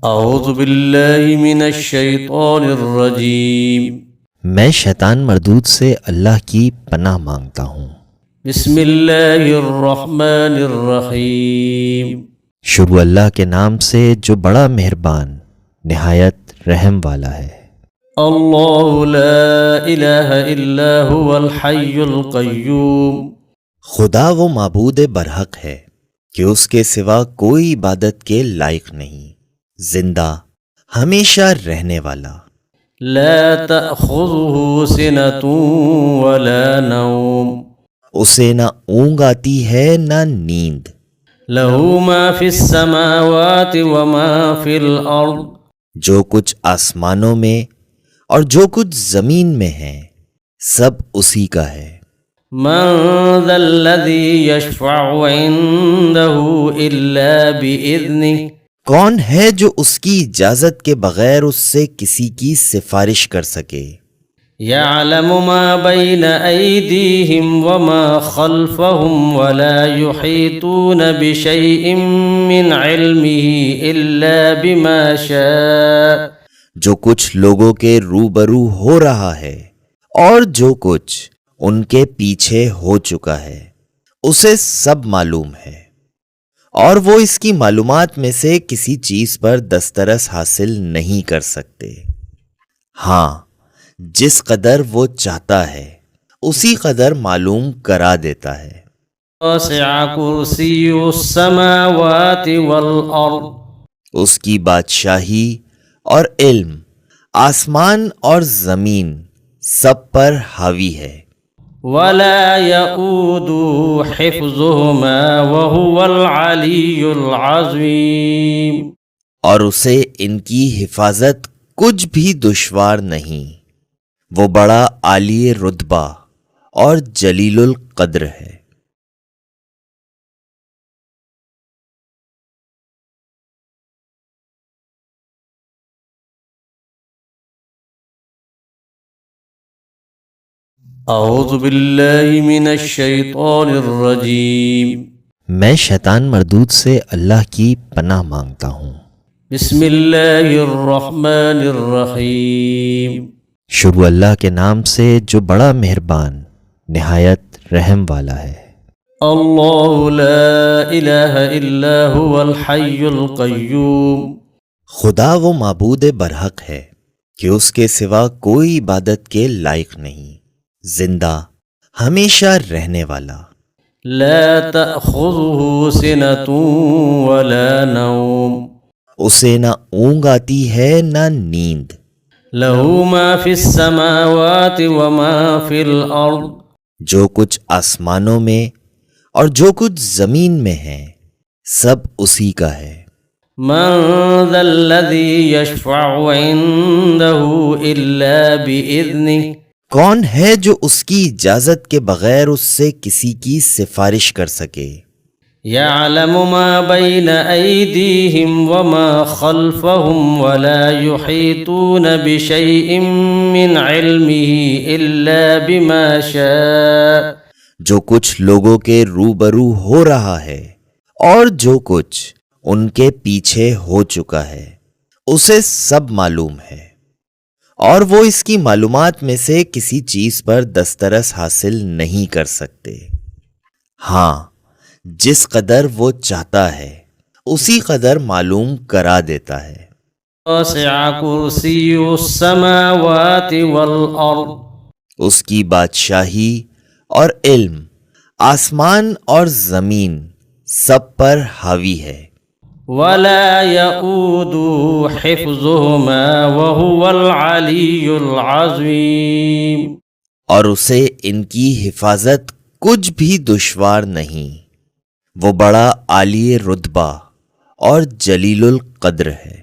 اعوذ باللہ من الشیطان الرجیم میں شیطان مردود سے اللہ کی پناہ مانگتا ہوں۔ بسم اللہ الرحمن الرحیم شروع اللہ کے نام سے جو بڑا مہربان نہایت رحم والا ہے۔ اللہ لا الہ الا هو الحی القیوم خدا وہ معبود برحق ہے کہ اس کے سوا کوئی عبادت کے لائق نہیں، زندہ ہمیشہ رہنے والا، لا تأخذه سنة ولا نوم اسے نہ اونگ آتی ہے نہ نیند، له ما في السماوات وما في الأرض جو کچھ آسمانوں میں اور جو کچھ زمین میں ہے سب اسی کا ہے۔ من ذا الذي يشفع عنده إلا بإذنه کون ہے جو اس کی اجازت کے بغیر اس سے کسی کی سفارش کر سکے؟ يعلم ما بين أيديهم وما خلفهم ولا يحيطون بشيء من علمه إلا بما شاء جو کچھ لوگوں کے روبرو ہو رہا ہے اور جو کچھ ان کے پیچھے ہو چکا ہے اسے سب معلوم ہے، اور وہ اس کی معلومات میں سے کسی چیز پر دسترس حاصل نہیں کر سکتے۔ ہاں، جس قدر وہ چاہتا ہے اسی قدر معلوم کرا دیتا ہے۔ وسع كرسي السماوات والأرض اس کی بادشاہی اور علم آسمان اور زمین سب پر حاوی ہے۔ ولا يؤوده حفظهما وهو العلي العظيم اور اسے ان کی حفاظت کچھ بھی دشوار نہیں، وہ بڑا عالی رتبہ اور جلیل القدر ہے۔ اعوذ باللہ من الشیطان الرجیم میں شیطان مردود سے اللہ کی پناہ مانگتا ہوں۔ بسم اللہ الرحمن الرحیم شروع اللہ کے نام سے جو بڑا مہربان نہایت رحم والا ہے۔ اللہ لا الہ الا هو الحی القیوم خدا وہ معبود برحق ہے کہ اس کے سوا کوئی عبادت کے لائق نہیں، زندہ ہمیشہ رہنے والا، لا تأخذه سنة ولا نوم اسے نہ اونگ آتی ہے نہ نیند، له ما في السماوات وما في الأرض جو کچھ آسمانوں میں اور جو کچھ زمین میں ہے سب اسی کا ہے۔ من ذا الذي يشفع عنده إلا بإذنه کون ہے جو اس کی اجازت کے بغیر اس سے کسی کی سفارش کر سکے؟ يعلم ما بين أيديهم وما خلفهم ولا يحيطون بشيء من علمه إلا بما شاء جو کچھ لوگوں کے روبرو ہو رہا ہے اور جو کچھ ان کے پیچھے ہو چکا ہے اسے سب معلوم ہے، اور وہ اس کی معلومات میں سے کسی چیز پر دسترس حاصل نہیں کر سکتے۔ ہاں، جس قدر وہ چاہتا ہے اسی قدر معلوم کرا دیتا ہے۔ وسع كرسي السماوات والأرض اس کی بادشاہی اور علم آسمان اور زمین سب پر حاوی ہے۔ ولا يؤوده حفظهما وهو العلي العظيم اور اسے ان کی حفاظت کچھ بھی دشوار نہیں، وہ بڑا عالی رتبہ اور جلیل القدر ہے۔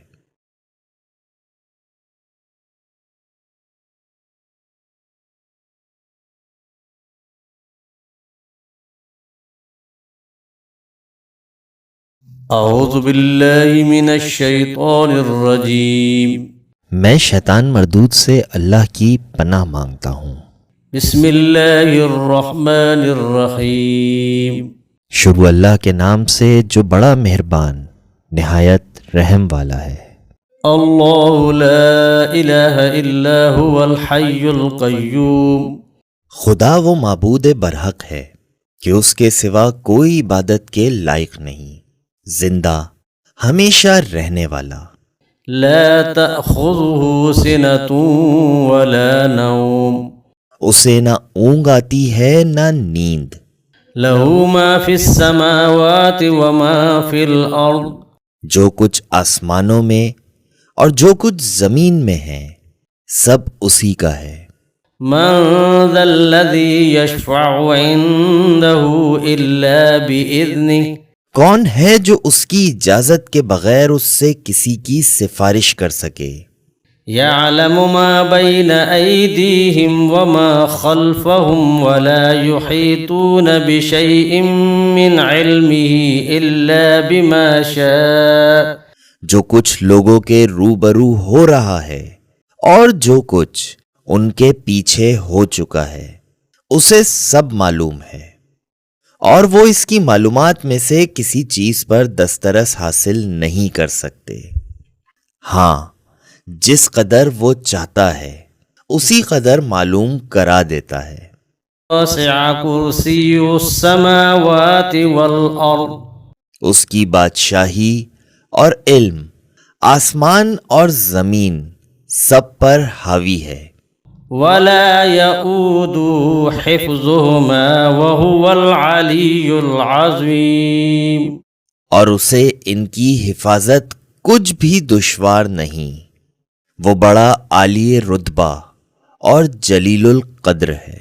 اعوذ باللہ من الشیطان الرجیم میں شیطان مردود سے اللہ کی پناہ مانگتا ہوں۔ بسم اللہ الرحمن الرحیم شروع اللہ کے نام سے جو بڑا مہربان نہایت رحم والا ہے۔ الله لا إله إلا هو الحي القيوم خدا وہ معبود برحق ہے کہ اس کے سوا کوئی عبادت کے لائق نہیں، زندہ، ہمیشہ رہنے والا، لا تأخذه سنة ولا نوم اسے نہ اونگ آتی ہے نہ نیند، له ما في السماوات وما في الأرض جو کچھ آسمانوں میں اور جو کچھ زمین میں ہے سب اسی کا ہے۔ من ذا الذي يشفع عنده إلا بإذنه کون ہے جو اس کی اجازت کے بغیر اس سے کسی کی سفارش کر سکے؟ يعلم ما بين أيديهم وما خلفهم ولا يحيطون بشيء من علمه إلا بما شاء جو کچھ لوگوں کے روبرو ہو رہا ہے اور جو کچھ ان کے پیچھے ہو چکا ہے اسے سب معلوم ہے، اور وہ اس کی معلومات میں سے کسی چیز پر دسترس حاصل نہیں کر سکتے۔ ہاں، جس قدر وہ چاہتا ہے اسی قدر معلوم کرا دیتا ہے۔ وسع كرسي السماوات والأرض اس کی بادشاہی اور علم آسمان اور زمین سب پر حاوی ہے۔ ولا يؤوده حفظهما وهو العلي العظيم اور اسے ان کی حفاظت کچھ بھی دشوار نہیں، وہ بڑا عالی رتبہ اور جلیل القدر ہے۔